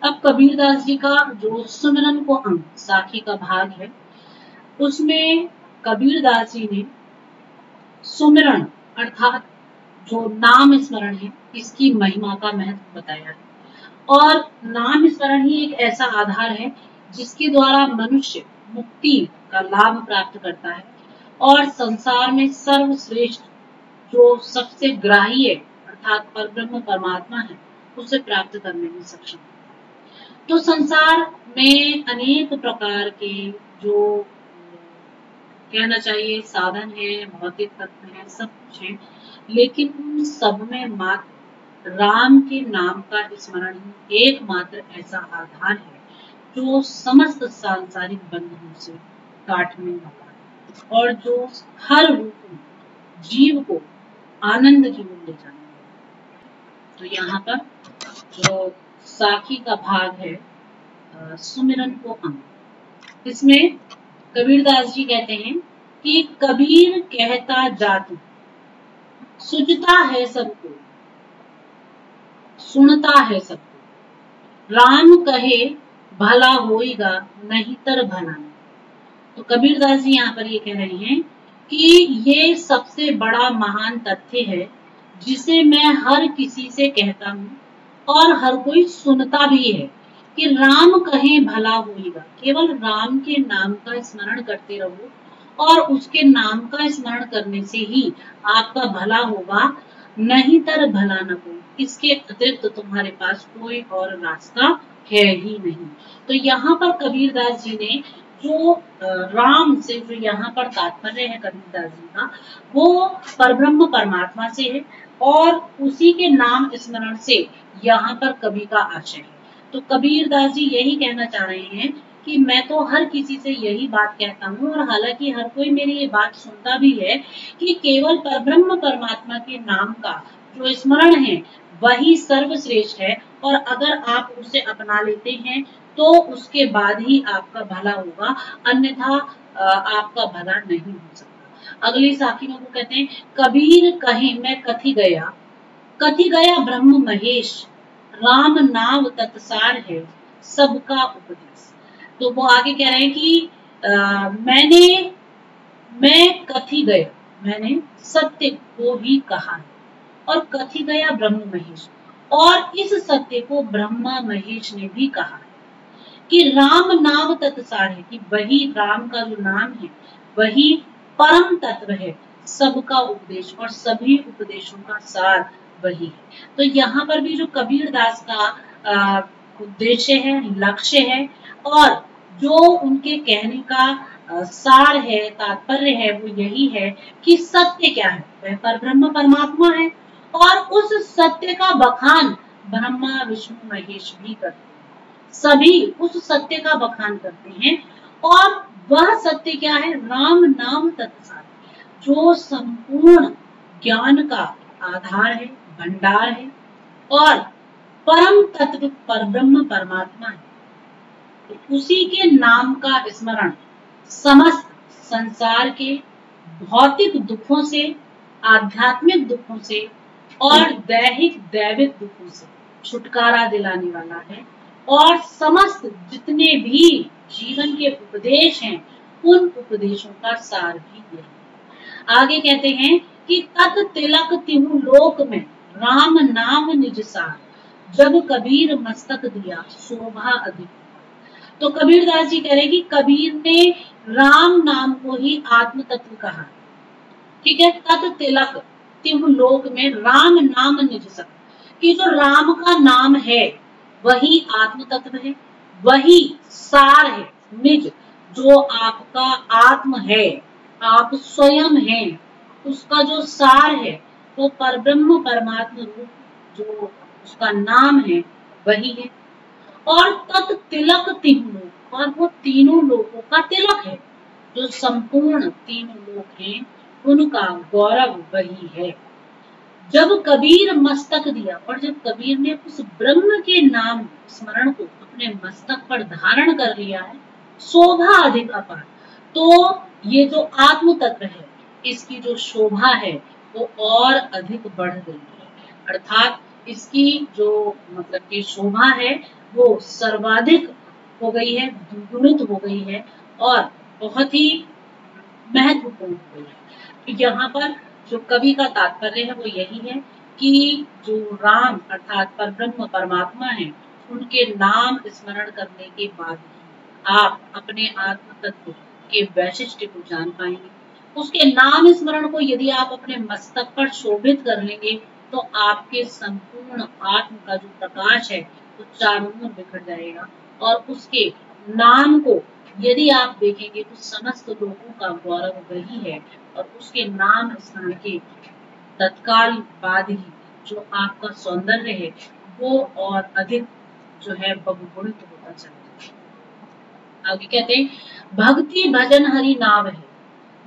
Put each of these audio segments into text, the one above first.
अब कबीरदास जी का जो सुमिरन को अंग साखी का भाग है, उसमें कबीरदास जी ने सुमिरन अर्थात जो नाम स्मरण है इसकी महिमा का महत्व बताया है। और नाम स्मरण ही एक ऐसा आधार है जिसके द्वारा मनुष्य मुक्ति का लाभ प्राप्त करता है और संसार में सर्वश्रेष्ठ जो सबसे ग्राह्य अर्थात परब्रह्म परमात्मा है उसे प्राप्त करने में सक्षम है। तो संसार में अनेक प्रकार के जो कहना चाहिए साधन है, भौतिक तत्व है, सब कुछ है, लेकिन उन सब में मात्र राम के नाम का स्मरण ही एकमात्र ऐसा आधार है जो समस्त सांसारिक बंधनों से काटने वाला है और जो हर रूप में जीव को आनंद की ओर ले जाने वाला। तो यहाँ पर जो साखी का भाग है सुमिरन को अंग, इसमें कबीरदास जी कहते हैं कि कबीर कहता जातु सुझता है सबको, सुनता है सबको, राम कहे भला होएगा नहीं तर भला। तो कबीरदास जी यहाँ पर ये कह रहे हैं कि ये सबसे बड़ा महान तथ्य है जिसे मैं हर किसी से कहता हूँ और हर कोई सुनता भी है कि राम कहे भला होएगा। केवल राम के नाम का स्मरण करते रहो और उसके नाम का स्मरण करने से ही आपका भला होगा, नहीं तर भला न कोई, इसके अतिरिक्त तुम्हारे पास कोई और रास्ता है ही नहीं। तो यहाँ पर कबीरदास जी ने जो राम से जो यहाँ पर तात्पर्य है कबीरदास जी का, वो परब्रह्म परमात्मा से है और उसी के नाम स्मरण से यहाँ पर कवि का आशय है। तो कबीरदास जी यही कहना चाह रहे हैं कि मैं तो हर किसी से यही बात कहता हूँ और हालांकि हर कोई मेरी ये बात सुनता भी है कि केवल परब्रह्म परमात्मा के नाम का जो स्मरण है वही सर्वश्रेष्ठ है और अगर आप उसे अपना लेते हैं तो उसके बाद ही आपका भला होगा, अन्यथा आपका भला नहीं हो सकता। अगली साखी में वो कहते हैं कबीर कहे मैं कथी गया ब्रह्म महेश, राम नाम तत्सार है सबका उपदेश। तो वो आगे कह रहे हैं कि मैं कथी गया, मैंने सत्य को ही कहा है और कथी गया ब्रह्म महेश, और इस सत्य को ब्रह्मा महेश ने भी कहा है कि राम नाम तत्सार है, कि वही राम का जो नाम है वही परम तत्व है, सबका उपदेश और सभी उपदेशों का सार वही है। तो यहाँ पर भी जो कबीरदास का उद्देश्य है, लक्ष्य है और जो उनके कहने का सार है, तात्पर्य है, वो यही है कि सत्य क्या है, वह परब्रह्म परमात्मा है और उस सत्य का बखान ब्रह्मा विष्णु महेश भी करते हैं, सभी उस सत्य का बखान करते हैं और वह सत्य क्या है, राम नाम तत्सार, जो संपूर्ण ज्ञान का आधार है, भंडार है और परम तत्व परब्रह्म परमात्मा है। तो उसी के नाम का स्मरण समस्त संसार के भौतिक दुखों से, आध्यात्मिक दुखों से और दैहिक दैविक दुखों से छुटकारा दिलाने वाला है और समस्त जितने भी जीवन के उपदेश हैं उन उपदेशों का सार भी यही। आगे कहते हैं कि तत् तिलक तिहु लोक में राम नाम निज सार, जब कबीर मस्तक दिया शोभा अधिक। तो कबीरदास जी कह रहे कि कबीर ने राम नाम को ही आत्म तत्व कहा, ठीक है। तत् तिलक तिहु लोक में राम नाम निज सार, कि जो राम का नाम है वही आत्म तत्व है, वही सार है, निज जो आपका आत्म है, आप स्वयं हैं, उसका जो सार है वो परब्रह्म परमात्मा रूप जो उसका नाम है वही है। और तत् तिलक तीनों लोक, और वो तीनों लोकों का तिलक है, जो संपूर्ण तीनों लोक हैं उनका गौरव वही है। जब कबीर मस्तक दिया, और जब कबीर ने उस ब्रह्म के नाम स्मरण को अपने मस्तक पर धारण कर लिया है, शोभा अधिक अपार, तो ये जो आत्म तत्व है इसकी जो शोभा है वो और अधिक बढ़ गई है, अर्थात इसकी जो मतलब की शोभा है वो सर्वाधिक हो गई है, द्विगुणित हो गई है और बहुत ही महत्वपूर्ण हो गई है। तो यहाँ पर जो कवि का तात्पर्य है वो यही है कि जो राम अर्थात परब्रह्म परमात्मा है, उनके नाम स्मरण करने के बाद आप अपने आत्म तत्व के वैशिष्ट्य को जान पाएंगे। उसके नाम स्मरण को यदि आप अपने मस्तक पर शोभित कर लेंगे तो आपके संपूर्ण आत्म का जो प्रकाश है वो चारों ओर बिखर जाएगा और उसके नाम को यदि आप देखेंगे तो समस्त लोगों का गौरव वही है और उसके नाम स्मरण के तत्काल बाद ही जो आपका सौंदर्य है वो और अधिक जो है बहुगुणित होता चला जाएगा। आगे कहते हैं भक्ति भजन हरि नाम है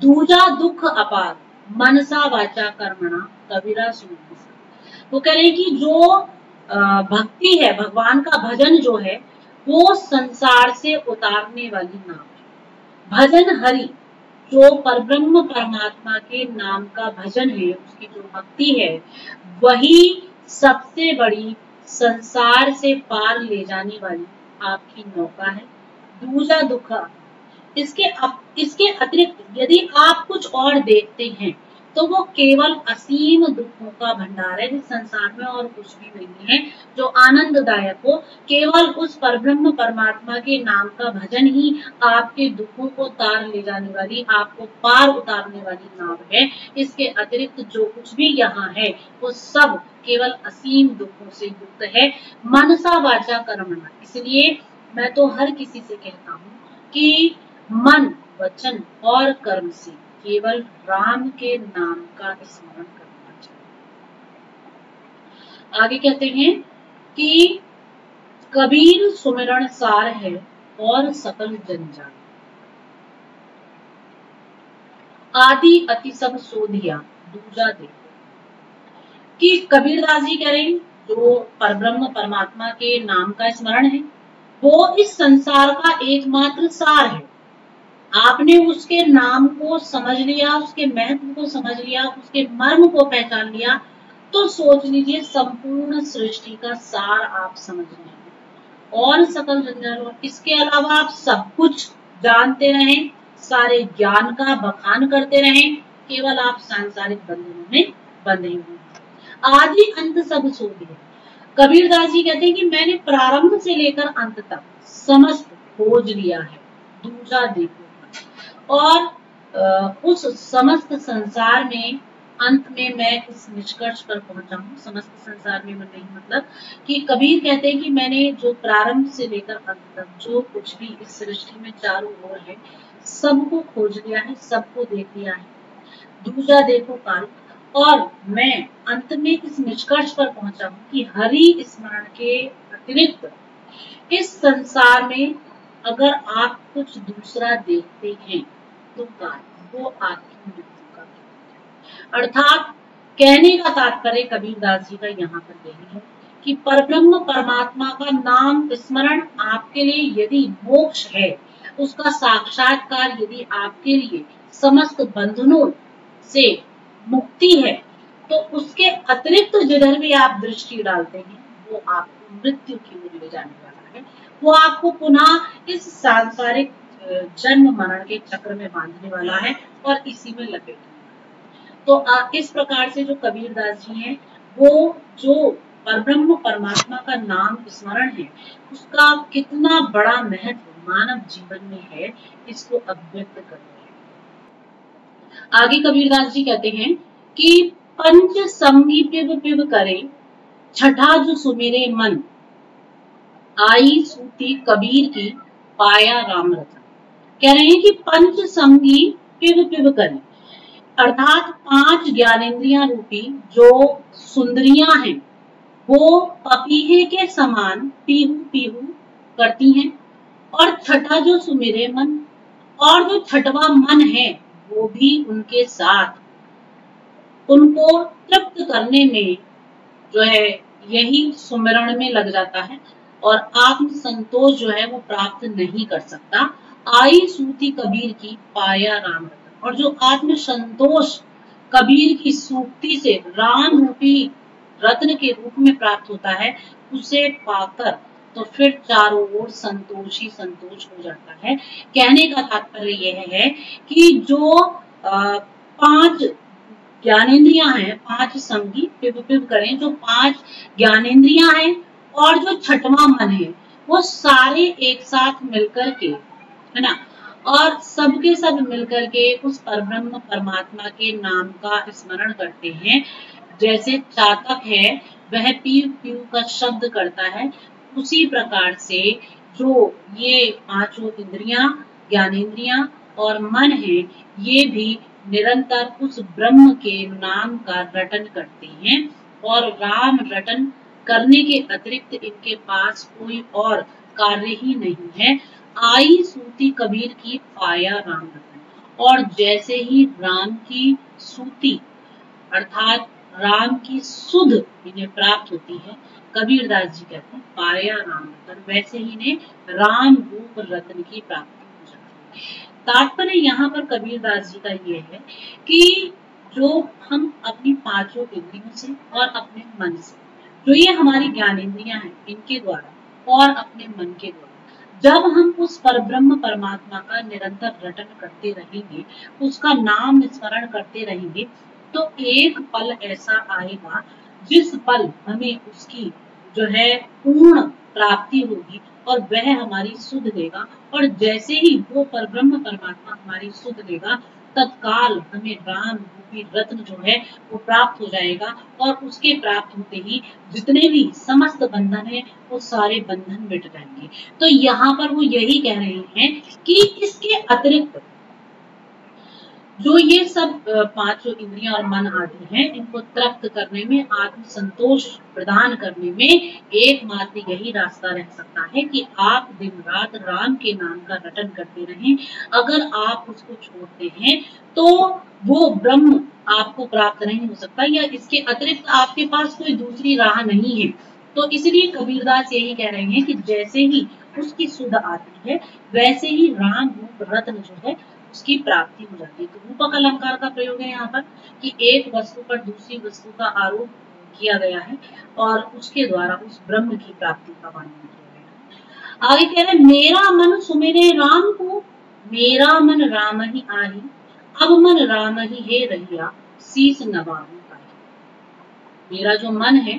दूजा दुख अपार मनसा वाचा कर्मणा कबीरा सुन। वो कह रहे हैं कि जो भक्ति है, भगवान का भजन जो है वो संसार से उतारने वाली नाम है। भजन हरि जो परब्रह्म परमात्मा के नाम का भजन है, उसकी जो भक्ति है वही सबसे बड़ी संसार से पार ले जाने वाली आपकी नौका है। दूजा दुख इसके अतिरिक्त यदि आप कुछ और देखते हैं तो वो केवल असीम दुखों का भंडार है। इस संसार में और कुछ भी नहीं है जो आनंददायक हो, केवल उस परब्रह्म परमात्मा के नाम का भजन ही आपके दुखों को तार ले जाने वाली, आपको पार उतारने वाली नाव है। इसके अतिरिक्त जो कुछ भी यहाँ है वो सब केवल असीम दुखों से युक्त है। मनसा वाचा कर्मणा, इसलिए मैं तो हर किसी से कहता हूँ कि मन वचन और कर्म से केवल राम के नाम का स्मरण करना चाहिए। आगे कहते हैं कि कबीर सुमिरन सार है और सकल जंजाल आदि अति सब सोधिया दूजा देखो। कि कबीरदास जी कह रहे हैं जो परब्रह्म परमात्मा के नाम का स्मरण है वो इस संसार का एकमात्र सार है। आपने उसके नाम को समझ लिया, उसके महत्व को समझ लिया, उसके मर्म को पहचान लिया तो सोच लीजिए संपूर्ण सृष्टि का सार आप समझ रहे हैं और सकल जंजाल। इसके अलावा आप सब कुछ जानते रहें, सारे ज्ञान का बखान करते रहें, केवल आप सांसारिक बंधनों में बंधे हुए। आदि अंत सब सोधिए। कबीरदास जी कहते हैं कि मैंने प्रारंभ से लेकर अंत तक समस्त खोज लिया है, दूजा देखो। और उस समस्त संसार में अंत में मैं इस निष्कर्ष पर पहुंचा हूँ। समस्त संसार में नहीं मतलब कि कबीर कहते हैं कि मैंने जो प्रारंभ से लेकर अंत तक जो कुछ भी इस सृष्टि में चारों ओर है सबको खोज लिया है, सबको देख लिया है, दूजा देखो काल। और मैं अंत में इस निष्कर्ष पर पहुंचा हूँ कि हरि स्मरण के अतिरिक्त इस संसार में अगर आप कुछ दूसरा देखते हैं तो काल, वो आपकी मृत्यु का है। अर्थात कहने का तात्पर्य कबीरदास जी का यहाँ पर यही है कि परब्रह्म परमात्मा का नाम स्मरण आपके लिए यदि मोक्ष है, उसका साक्षात्कार यदि आपके लिए समस्त बंधनों से मुक्ति है, तो उसके अतिरिक्त जिधर भी आप दृष्टि डालते हैं वो आपको मृत्यु की ओर ले जाने वाला है। वो आपको पुनः इस सांसारिक जन्म मरण के चक्र में बांधने वाला है और इसी में लपेटने वाला है। तो इस प्रकार से जो कबीरदास जी हैं वो जो परब्रह्म परमात्मा का नाम स्मरण है उसका कितना बड़ा महत्व मानव जीवन में है इसको अभिव्यक्त कर रहे हैं। आगे कबीरदास जी कहते हैं कि पंच संगी पिब पिब करे छठा जो सुमेरे मन आई सूती कबीर की पाया राम रतन। कह रहे हैं कि पंच संगी पिब पिब करें, अर्थात पांच ज्ञानेंद्रियां रूपी जो सुंदरियां हैं वो पपीहे के समान पीहू पीहू करती हैं। और छठा जो सुमेरे मन, और जो छठवा मन है वो भी उनके साथ उनको तृप्त करने में जो है यही सुमिरण में लग जाता है और आत्म संतोष जो है वो प्राप्त नहीं कर सकता। आई सूती कबीर की पाया राम रतन, और जो आत्म संतोष कबीर की सूक्ति से राम रूपी रत्न के रूप में प्राप्त होता है उसे पाकर तो फिर चारों ओर संतोष ही संतोष हो जाता है। कहने का तात्पर्य यह है कि जो 5 ज्ञानेंद्रियां हैं, 5 संगी पिप पिप करें, जो 5 ज्ञानेंद्रियां हैं और जो छठवां मन है, वो सारे एक साथ मिलकर के, है ना, और सबके सब मिलकर के उस परब्रह्म परमात्मा के नाम का स्मरण करते हैं। जैसे चातक है वह पीव पीव का शब्द करता है, उसी प्रकार से जो ये 5 इंद्रियां, ज्ञानेंद्रियां और मन है, ये भी निरंतर उस ब्रह्म के नाम का रटन करते हैं। और राम रटन करने के अतिरिक्त इनके पास कोई और कार्य ही नहीं है। आई सूती कबीर की पाया राम रतन। और जैसे ही राम की सूती अर्थात राम की सुध इन्हें प्राप्त होती है, कबीरदास जी कहते हैं पाया राम रतन, वैसे ही इन्हें राम रूप रत्न की प्राप्ति हो जाती है। तात्पर्य यहाँ पर कबीरदास जी का ये है कि जो हम अपनी 5 इंद्रियों से और अपने मन से, जो ये हमारी ज्ञानेंद्रियां हैं, इनके द्वारा और अपने मन के द्वारा जब हम उस परब्रह्म परमात्मा का निरंतर रटन करते रहेंगे, उसका नाम स्मरण करते रहेंगे, तो एक पल ऐसा आएगा जिस पल हमें उसकी जो है पूर्ण प्राप्ति होगी और वह हमारी सुध लेगा। और जैसे ही वो परब्रह्म परमात्मा हमारी सुध लेगा, तत्काल हमें राम रूपी रत्न जो है वो प्राप्त हो जाएगा। और उसके प्राप्त होते ही जितने भी समस्त बंधन है वो सारे बंधन मिट जाएंगे। तो यहाँ पर वो यही कह रहे हैं कि इसके अतिरिक्त जो ये सब 5 इंद्रियां और मन आदि हैं, इनको तृप्त करने में, आत्म संतोष प्रदान करने में एकमात्र यही रास्ता रह सकता है कि आप दिन रात राम के नाम का रटन करते रहें। अगर आप उसको छोड़ते हैं तो वो ब्रह्म आपको प्राप्त नहीं हो सकता, या इसके अतिरिक्त आपके पास कोई दूसरी राह नहीं है। तो इसलिए कबीरदास यही कह रहे हैं कि जैसे ही उसकी सुध आती है, वैसे ही राम रूप रत्न जो है उसकी प्राप्ति हो जाती है। तो रूपक अलंकार का प्रयोग है यहाँ पर कि एक वस्तु पर दूसरी वस्तु का आरोप किया गया है और उसके द्वारा उस ब्रह्म की प्राप्ति का वर्णन किया गया है। आगे कह रहे मेरा मन सुमिरे राम को, मेरा मन राम ही आही, अब मन राम ही हे रहिया, शीस नवाहु पाही। मेरा जो मन है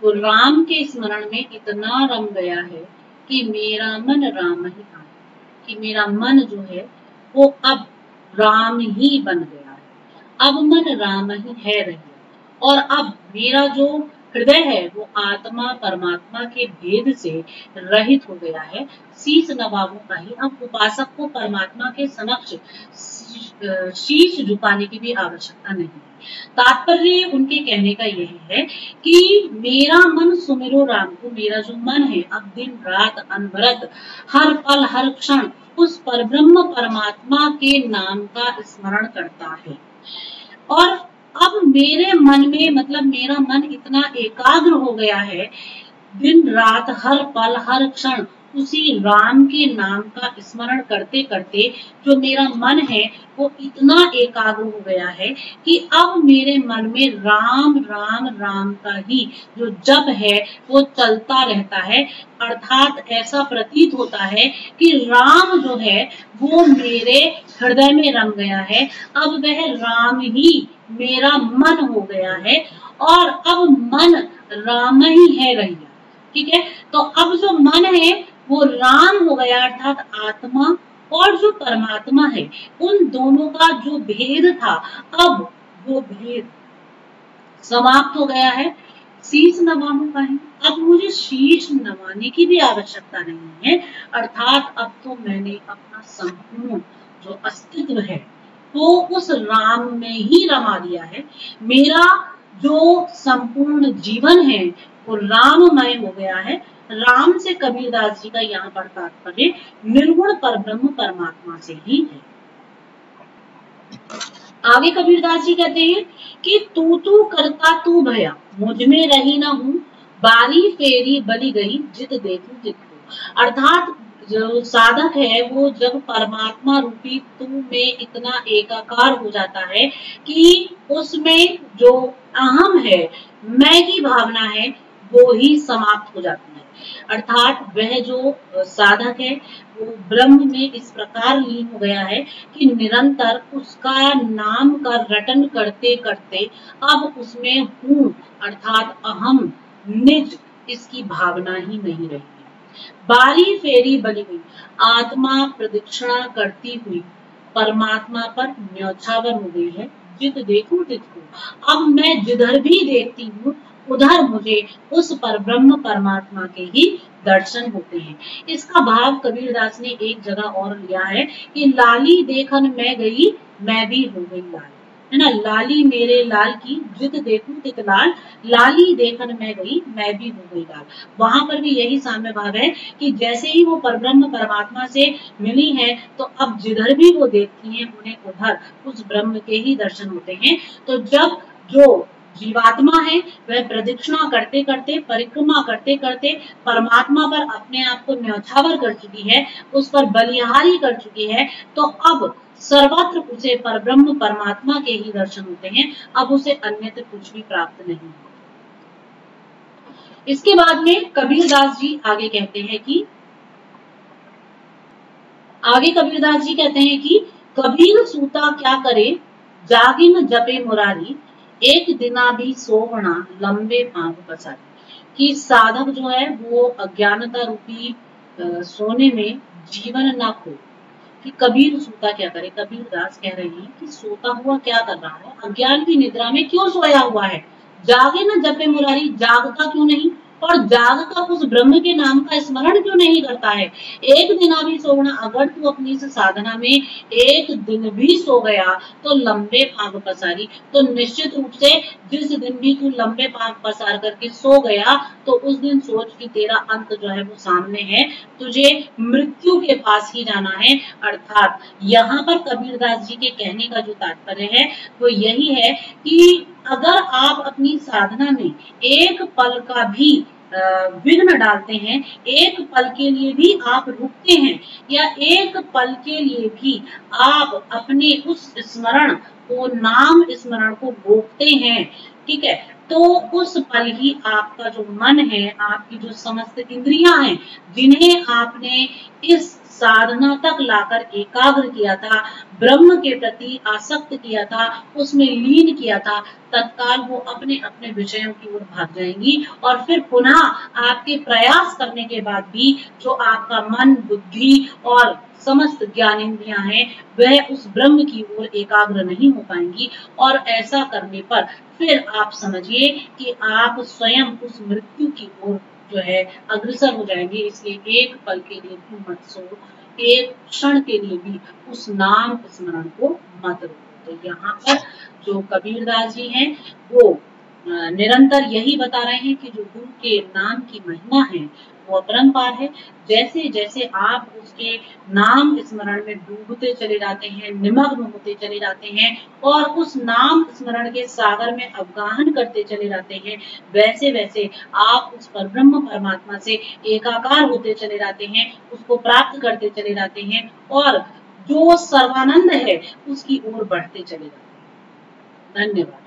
वो राम के स्मरण में इतना रम गया है कि मेरा मन राम ही आही, कि मेरा मन जो है वो अब राम ही बन गया है। अब मन राम ही है रही। और अब मेरा जो हृदय है वो आत्मा परमात्मा के भेद से रहित हो गया है। शीश नवाबों का ही, अब उपासक को परमात्मा के समक्ष शीश झुकाने की भी आवश्यकता नहीं है। तात्पर्य उनके कहने का यह है कि मेरा मन सुमिरो राम को, मेरा जो मन है अब दिन रात अनवरत हर पल हर क्षण उस परब्रह्म परमात्मा के नाम का स्मरण करता है। और अब मेरे मन में, मतलब मेरा मन इतना एकाग्र हो गया है, दिन रात हर पल हर क्षण उसी राम के नाम का स्मरण करते करते जो मेरा मन है वो इतना एकाग्र हो गया है कि अब मेरे मन में राम राम राम का ही जो जप है वो चलता रहता है। अर्थात ऐसा प्रतीत होता है कि राम जो है वो मेरे हृदय में रम गया है। अब वह राम ही मेरा मन हो गया है और अब मन राम ही है रहिया। ठीक है, तो अब जो मन है वो राम हो गया, अर्थात आत्मा और जो परमात्मा है उन दोनों का जो भेद था अब वो भेद समाप्त हो गया है। शीश नवाने का है, अब मुझे शीश नवाने की भी आवश्यकता नहीं है। अर्थात अब तो मैंने अपना संपूर्ण जो अस्तित्व है वो उस राम में ही रमा दिया है। मेरा जो संपूर्ण जीवन है वो राममय हो गया है। राम से कबीरदास जी का यहाँ पर तात्पर्य निर्गुण परब्रह्म परमात्मा से ही है। आगे कबीरदास जी कहते हैं कि तू करता तू भया, मुझ में रही ना हूँ, बारी फेरी बली गई, जित देखूं जित को। अर्थात जो साधक है वो जब परमात्मा रूपी तू में इतना एकाकार हो जाता है कि उसमें जो अहम है, मैं की भावना है, वो ही समाप्त हो जाती है। अर्थात वह जो साधक है वो ब्रह्म में इस प्रकार लीन हो गया है कि निरंतर उसका नाम का रटन करते करते अब उसमें हूँ अर्थात अहम, निज, इसकी भावना ही नहीं रही है। बारी फेरी बनी हुई आत्मा प्रदक्षिणा करती हुई परमात्मा पर न्यौछावर हो गई है। जित देखूं तित को अब मैं जिधर भी देखती हूँ उधर मुझे उस परब्रह्म परमात्मा के ही दर्शन होते हैं। इसका भाव कबीरदास ने एक जगह और लिया है कि लाली देखन मैं गई, मैं भी हो गई लाल, है ना। लाली मेरे लाल की जित देखूं तित लाल, लाली देखन मैं गई, मैं भी हो गई लाल। वहां पर भी यही साम्य भाव है कि जैसे ही वो परब्रह्म परमात्मा से मिली है तो अब जिधर भी वो देखती हैं उन्हें उधर उस ब्रह्म के ही दर्शन होते हैं। तो जब जो जीवात्मा है वह प्रदक्षिणा करते करते, परिक्रमा करते करते परमात्मा पर अपने आप को न्यौछावर कर चुकी है, उस पर बलिहारी कर चुकी है, तो अब सर्वत्र उसे परब्रह्म परमात्मा के ही दर्शन होते हैं। अब उसे अन्यत्र कुछ भी प्राप्त नहीं होता। इसके बाद में कबीरदास जी आगे कहते हैं कि कबीर सूता क्या करे, जागिन जपे मुरारी, एक दिना भी सोवना लंबे पांव पसारी। कि साधक जो है वो अज्ञानता रूपी सोने में जीवन ना खो। कि कबीर सूता क्या करे, कबीरदास कह रहे हैं कि सोता हुआ क्या कर रहा है, अज्ञान की निद्रा में क्यों सोया हुआ है। जागे न जपे मुरारी, जागता क्यों नहीं और जाग कर उस ब्रह्म के नाम का स्मरण क्यों नहीं करता है। एक दिन भी सोना, अगर तू अपनी इस साधना में एक दिन भी सो गया तो लंबे पांव पसारी, तो निश्चित रूप से जिस दिन भी तू लंबे पांव पसार करके सो गया तो उस दिन सोच कि तेरा अंत जो है वो सामने है, तुझे मृत्यु के पास ही जाना है। अर्थात यहाँ पर कबीरदास जी के कहने का जो तात्पर्य है वो यही है कि अगर आप अपनी साधना में एक पल का भी विघ्न डालते हैं, एक पल के लिए भी आप रुकते हैं या एक पल के लिए भी आप अपने उस स्मरण को, नाम स्मरण को रोकते हैं, ठीक है, तो उस पल ही आपका जो मन है, आपकी जो समस्त इंद्रियां हैं, जिन्हें आपने इस साधना तक लाकर एकाग्र किया था, ब्रह्म के प्रति आसक्त किया था, उसमें लीन किया था, तत्काल वो अपने अपने विषयों की ओर भाग जाएंगी और फिर पुनः आपके प्रयास करने के बाद भी जो आपका मन, बुद्धि और समस्त ज्ञानेंद्रियां हैं वह उस ब्रह्म की ओर एकाग्र नहीं हो पाएंगी। और ऐसा करने पर फिर आप समझिए कि आप स्वयं उस मृत्यु की ओर जो है अग्रसर हो जाएंगे। इसलिए एक पल के लिए भी मत सो, एक क्षण के लिए भी उस नाम स्मरण को मत रोको। तो यहाँ पर जो कबीरदास जी हैं वो निरंतर यही बता रहे हैं कि जो गुरु के नाम की महिमा है वो अपरंपार है। जैसे जैसे आप उसके नाम स्मरण में डूबते चले जाते हैं, निमग्न होते चले जाते हैं और उस नाम स्मरण के सागर में अवगाहन करते चले जाते हैं, वैसे वैसे आप उस परब्रह्म परमात्मा से एकाकार होते चले जाते हैं, उसको प्राप्त करते चले जाते हैं और जो सर्वानंद है उसकी ओर बढ़ते चले जाते हैं। धन्यवाद।